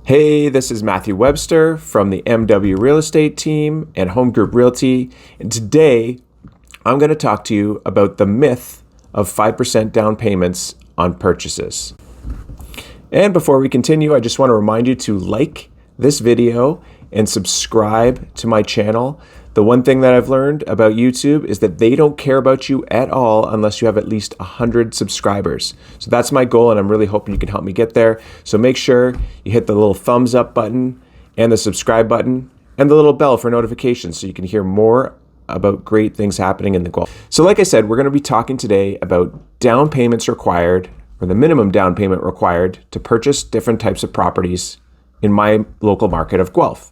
Hey, this is Matthew Webster from the MW Real Estate team and Home Group Realty. And today I'm going to talk to you about the myth of 5% down payments on purchases. And before we continue, I just want to remind you to like this video and subscribe to my channel. The one thing that I've learned about YouTube is that they don't care about you at all unless you have at least 100 subscribers. So that's my goal, and I'm really hoping you can help me get there. So make sure you hit the little thumbs up button and the subscribe button and the little bell for notifications so you can hear more about great things happening in the Guelph. So like I said, we're going to be talking today about down payments required, or the minimum down payment required to purchase different types of properties in my local market of Guelph.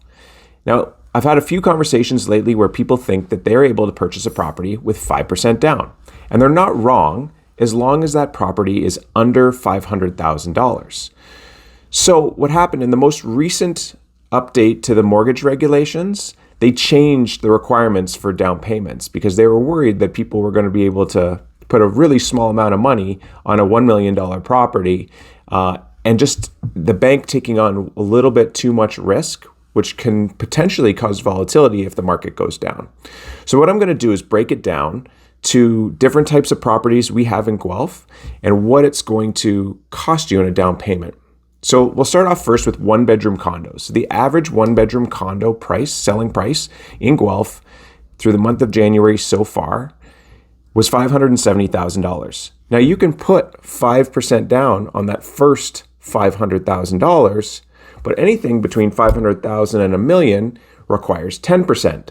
Now, I've had a few conversations lately where people think that they're able to purchase a property with 5% down. And they're not wrong as long as that property is under $500,000. So what happened in the most recent update to the mortgage regulations, they changed the requirements for down payments because they were worried that people were going to be able to put a really small amount of money on a $1 million property and just the bank taking on a little bit too much risk, which can potentially cause volatility if the market goes down. So what I'm going to do is break it down to different types of properties we have in Guelph and what it's going to cost you in a down payment. So we'll start off first with one-bedroom condos. So the average one-bedroom condo price, selling price in Guelph through the month of January so far was $570,000. Now you can put 5% down on that first $500,000, but anything between $500,000 and $1 million requires 10%.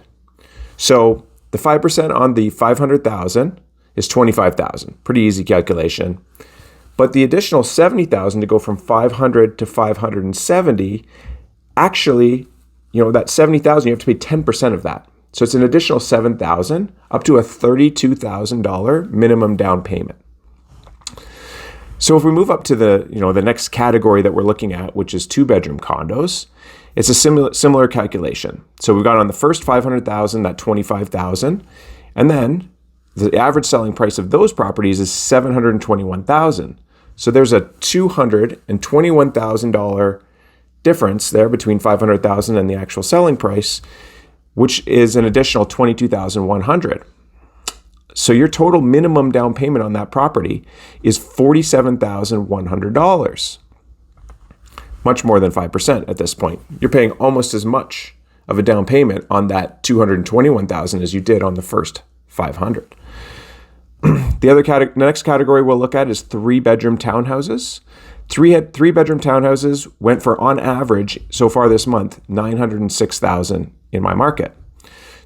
So the 5% on the $500,000 is $25,000. Pretty easy calculation. But the additional $70,000 to go from $500 to $570, actually, that $70,000 you have to pay 10% of that. So it's an additional $7,000 up to a $32,000 minimum down payment. So if we move up to the next category that we're looking at, which is two-bedroom condos, it's a similar calculation. So we've got on the first $500,000, that $25,000, and then the average selling price of those properties is $721,000. So there's a $221,000 difference there between $500,000 and the actual selling price, which is an additional $22,100. So your total minimum down payment on that property is $47,100. Much more than 5% at this point. You're paying almost as much of a down payment on that $221,000 as you did on the first $500. The next category we'll look at is three-bedroom townhouses. Three-bedroom townhouses went for, on average, so far this month, $906,000 in my market.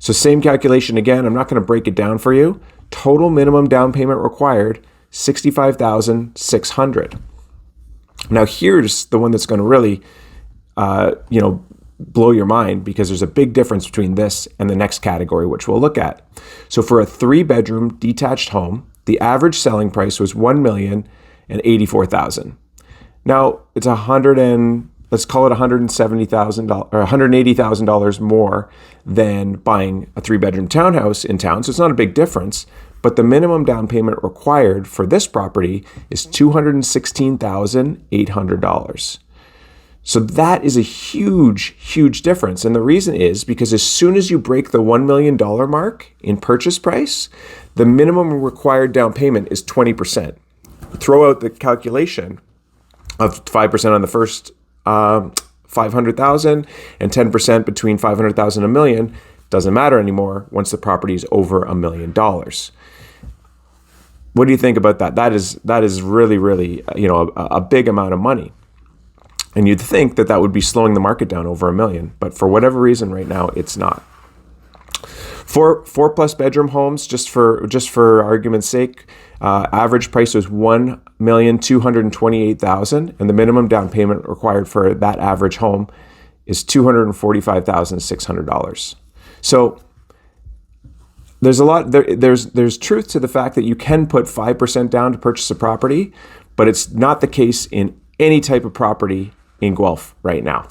So same calculation again. I'm not going to break it down for you. Total minimum down payment required, $65,600. Now here's the one that's going to really, blow your mind because there's a big difference between this and the next category, which we'll look at. So for a three-bedroom detached home, the average selling price was $1,084,000. Now it's let's call it $170,000 or $180,000 more than buying a three-bedroom townhouse in town. So it's not a big difference, but the minimum down payment required for this property is $216,800. So that is a huge, huge difference. And the reason is because as soon as you break the $1 million mark in purchase price, the minimum required down payment is 20%. Throw out the calculation of 5% on the first $500,000 and 10% between $500,000 and $1 million doesn't matter anymore once the property is over $1 million. What do you think about that? That is really, really, a big amount of money. And you'd think that would be slowing the market down over $1 million, but for whatever reason right now, it's not. For 4+ bedroom homes, just for argument's sake, average price was $1,228,000, and the minimum down payment required for that average home is $245,600. So there's truth to the fact that you can put 5% down to purchase a property, but it's not the case in any type of property in Guelph right now.